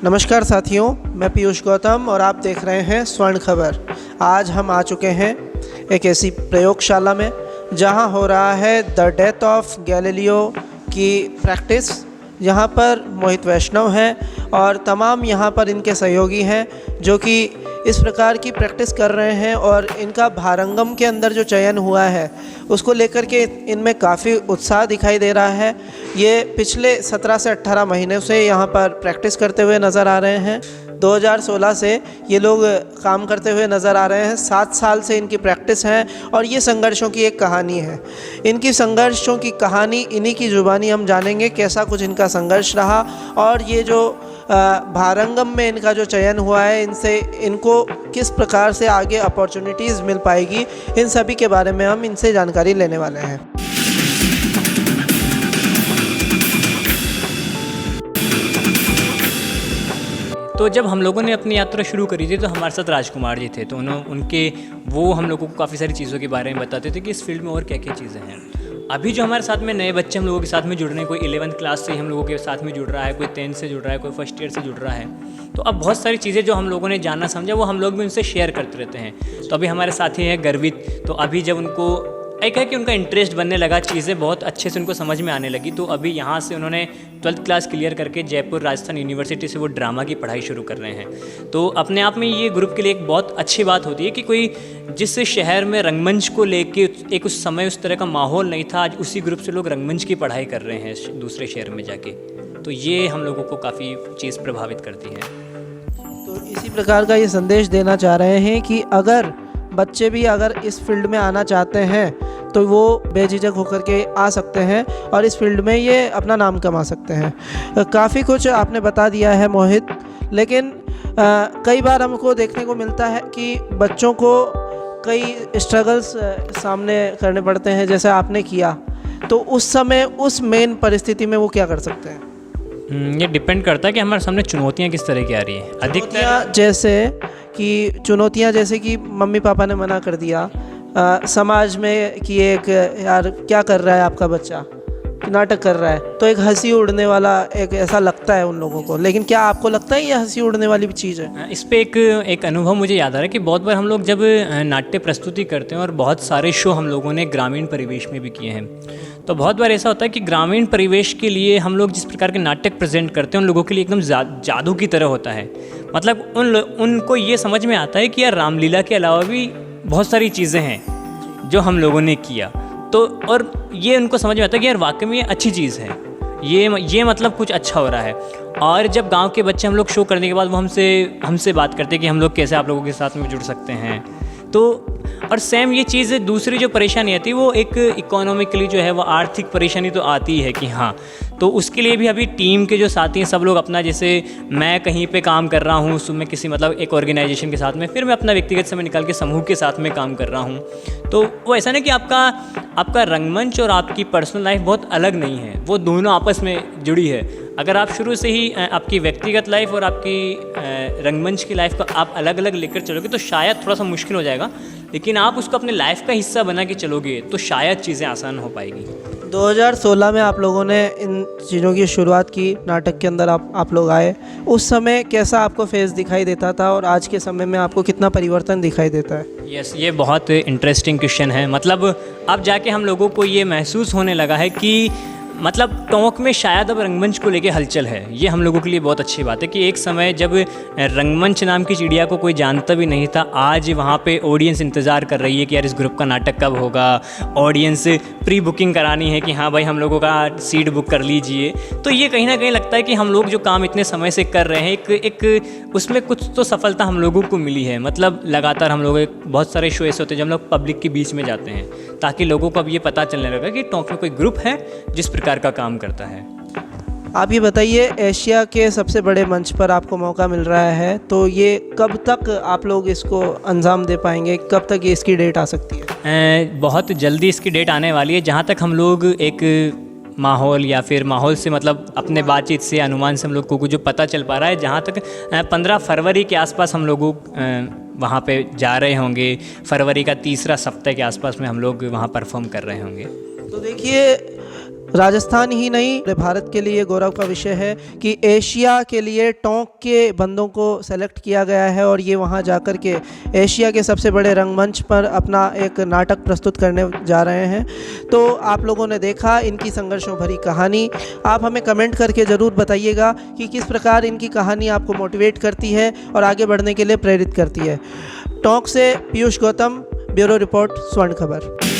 नमस्कार साथियों, मैं पीयूष गौतम और आप देख रहे हैं स्वर्ण खबर। आज हम आ चुके हैं एक ऐसी प्रयोगशाला में जहां हो रहा है द डेथ ऑफ गैलीलियो की प्रैक्टिस। यहाँ पर मोहित वैष्णव हैं और तमाम यहाँ पर इनके सहयोगी हैं जो कि इस प्रकार की प्रैक्टिस कर रहे हैं और इनका भारंगम के अंदर जो चयन हुआ है उसको लेकर के इनमें काफ़ी उत्साह दिखाई दे रहा है। ये पिछले 17 से 18 महीने से यहाँ पर प्रैक्टिस करते हुए नज़र आ रहे हैं। 2016 से ये लोग काम करते हुए नज़र आ रहे हैं। 7 साल से इनकी प्रैक्टिस है और ये संघर्षों की एक कहानी है। इनकी संघर्षों की कहानी इन्हीं की ज़ुबानी हम जानेंगे, कैसा कुछ इनका संघर्ष रहा और ये जो भारंगम में इनका जो चयन हुआ है इनसे इनको किस प्रकार से आगे अपॉर्चुनिटीज़ मिल पाएगी, इन सभी के बारे में हम इनसे जानकारी लेने वाले हैं। तो जब हम लोगों ने अपनी यात्रा शुरू करी थी तो हमारे साथ राजकुमार जी थे, तो वो हम लोगों को काफ़ी सारी चीज़ों के बारे में बताते थे कि इस फील्ड में और क्या क्या चीज़ें हैं। अभी जो हमारे साथ में नए बच्चे हम लोगों के साथ में जुड़ रहे हैं, कोई 11th क्लास से ही हम लोगों के साथ में जुड़ रहा है, कोई 10th से जुड़ रहा है, कोई फर्स्ट ईयर से जुड़ रहा है। तो अब बहुत सारी चीज़ें जो हम लोगों ने जानना समझा वो हम लोग भी उनसे शेयर करते रहते हैं। तो अभी हमारे साथी हैं गर्वित, तो अभी जब उनको एक है कि उनका इंटरेस्ट बनने लगा, चीज़ें बहुत अच्छे से उनको समझ में आने लगी, तो अभी यहाँ से उन्होंने 12th क्लास क्लियर करके जयपुर राजस्थान यूनिवर्सिटी से वो ड्रामा की पढ़ाई शुरू कर रहे हैं। तो अपने आप में ये ग्रुप के लिए एक बहुत अच्छी बात होती है कि कोई जिस शहर में रंगमंच को लेके एक उस समय उस तरह का माहौल नहीं था, आज उसी ग्रुप से लोग रंगमंच की पढ़ाई कर रहे हैं दूसरे शहर में जाके। तो ये हम लोगों को काफ़ी चीज़ प्रभावित करती है। तो इसी प्रकार का ये संदेश देना चाह रहे हैं कि अगर बच्चे भी अगर इस फील्ड में आना चाहते हैं तो वो बेझिझक होकर के आ सकते हैं और इस फील्ड में ये अपना नाम कमा सकते हैं। काफ़ी कुछ आपने बता दिया है मोहित, लेकिन कई बार हमको देखने को मिलता है कि बच्चों को कई स्ट्रगल्स सामने करने पड़ते हैं, जैसे आपने किया, तो उस समय उस मेन परिस्थिति में वो क्या कर सकते हैं? ये डिपेंड करता है कि हमारे सामने चुनौतियाँ किस तरह की आ रही हैं। अधिकतर चुनौतियाँ जैसे कि मम्मी पापा ने मना कर दिया, समाज में कि एक यार क्या कर रहा है आपका बच्चा, नाटक कर रहा है, तो एक हंसी उड़ने वाला एक ऐसा लगता है उन लोगों को। लेकिन क्या आपको लगता है ये हंसी उड़ने वाली भी चीज़ है? इस पे एक अनुभव मुझे याद आ रहा है कि बहुत बार हम लोग जब नाट्य प्रस्तुति करते हैं और बहुत सारे शो हम लोगों ने ग्रामीण परिवेश में भी किए हैं, तो बहुत बार ऐसा होता है कि ग्रामीण परिवेश के लिए हम लोग जिस प्रकार के नाटक प्रेजेंट करते हैं उन लोगों के लिए एकदम जादू की तरह होता है। मतलब उनको ये समझ में आता है कि यार रामलीला के अलावा भी बहुत सारी चीज़ें हैं जो हम लोगों ने किया, तो और ये उनको समझ में आता है कि यार वाकई में ये अच्छी चीज़ है, ये मतलब कुछ अच्छा हो रहा है। और जब गांव के बच्चे हम लोग शो करने के बाद वो हमसे बात करते हैं कि हम लोग कैसे आप लोगों के साथ में जुड़ सकते हैं। तो और सेम ये चीज़ दूसरी जो परेशानी आती है वो एक इकोनॉमिकली जो है वो आर्थिक परेशानी तो आती है कि हाँ, तो उसके लिए भी अभी टीम के जो साथी हैं सब लोग अपना, जैसे मैं कहीं पे काम कर रहा हूँ उसमें किसी मतलब एक ऑर्गेनाइजेशन के साथ में, फिर मैं अपना व्यक्तिगत समय निकाल के समूह के साथ में काम कर रहा हूँ। तो वो ऐसा नहीं कि आपका रंगमंच और आपकी पर्सनल लाइफ बहुत अलग नहीं है, वो दोनों आपस में जुड़ी है। अगर आप शुरू से ही आपकी व्यक्तिगत लाइफ और आपकी रंगमंच की लाइफ को आप अलग अलग लेकर चलोगे तो शायद थोड़ा सा मुश्किल हो जाएगा, लेकिन आप उसको अपने लाइफ का हिस्सा बना के चलोगे तो शायद चीज़ें आसान हो पाएगी। 2016 में आप लोगों ने इन चीज़ों की शुरुआत की, नाटक के अंदर आप लोग आए। उस समय कैसा आपको फेस दिखाई देता था और आज के समय में आपको कितना परिवर्तन दिखाई देता है? यस, ये बहुत इंटरेस्टिंग क्वेश्चन है। मतलब अब जाके हम लोगों को ये महसूस होने लगा है कि मतलब टोंक में शायद अब रंगमंच को लेके हलचल है। ये हम लोगों के लिए बहुत अच्छी बात है कि एक समय जब रंगमंच नाम की चिड़िया को कोई जानता भी नहीं था, आज वहाँ पे ऑडियंस इंतज़ार कर रही है कि यार इस ग्रुप का नाटक कब होगा, ऑडियंस प्री बुकिंग करानी है कि हाँ भाई हम लोगों का सीट बुक कर लीजिए। तो ये कहीं ना कहीं लगता है कि हम लोग जो काम इतने समय से कर रहे हैं एक उसमें कुछ तो सफलता हम लोगों को मिली है। मतलब लगातार हम लोग बहुत सारे शो ऐसे होते हैं जब हम लोग पब्लिक के बीच में जाते हैं ताकि लोगों को अब ये पता चलने लगा कि टोंक में कोई ग्रुप है जिस प्रकार का काम करता है। आप ये बताइए, एशिया के सबसे बड़े मंच पर आपको मौका मिल रहा है, तो ये कब तक आप लोग इसको अंजाम दे पाएंगे? कब तक ये इसकी डेट आ सकती है? बहुत जल्दी इसकी डेट आने वाली है। जहाँ तक हम लोग एक माहौल या फिर माहौल से मतलब अपने बातचीत से अनुमान से हम लोग को जो पता चल पा रहा है, जहाँ तक 15 फरवरी के आसपास हम लोग वहाँ पे जा रहे होंगे। फरवरी का तीसरा सप्ताह के आसपास में हम लोग वहाँ परफॉर्म कर रहे होंगे। तो देखिए राजस्थान ही नहीं पूरे भारत के लिए गौरव का विषय है कि एशिया के लिए टोंक के बंदों को सेलेक्ट किया गया है और ये वहाँ जाकर के एशिया के सबसे बड़े रंगमंच पर अपना एक नाटक प्रस्तुत करने जा रहे हैं। तो आप लोगों ने देखा इनकी संघर्षों भरी कहानी। आप हमें कमेंट करके ज़रूर बताइएगा कि किस प्रकार इनकी कहानी आपको मोटिवेट करती है और आगे बढ़ने के लिए प्रेरित करती है। टोंक से पीयूष गौतम, ब्यूरो रिपोर्ट, स्वर्ण खबर।